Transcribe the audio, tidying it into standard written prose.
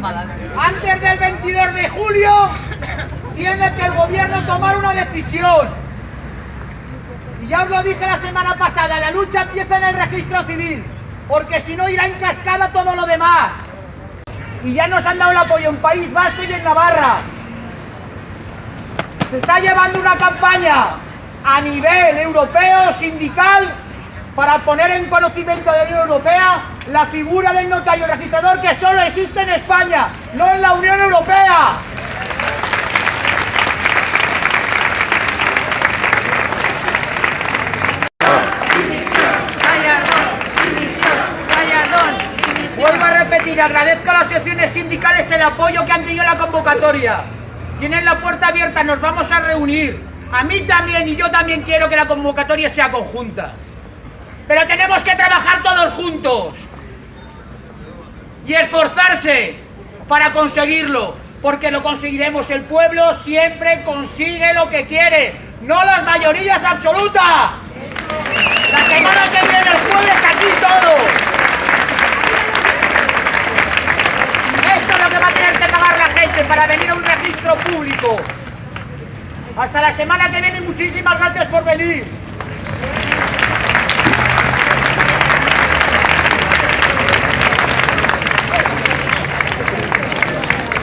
Antes del 22 de julio tiene que el gobierno tomar una decisión. Y ya os lo dije la semana pasada, la lucha empieza en el registro civil, porque si no irá en cascada todo lo demás. Y ya nos han dado el apoyo en País Vasco y en Navarra. Se está llevando una campaña a nivel europeo, sindical, para poner en conocimiento de la Unión Europea la figura del notario registrador, que solo existe en España, no en la Unión Europea. Vuelvo a repetir, agradezco a las asociaciones sindicales el apoyo que han tenido en la convocatoria. Tienen la puerta abierta, nos vamos a reunir. A mí también, y yo también quiero que la convocatoria sea conjunta. Pero tenemos que trabajar todos juntos y esforzarse para conseguirlo, porque lo conseguiremos. El pueblo siempre consigue lo que quiere, no las mayorías absolutas. La semana que viene, el jueves, aquí todos. Esto es lo que va a tener que pagar la gente para venir a un registro público. Hasta la semana que viene y muchísimas gracias por venir.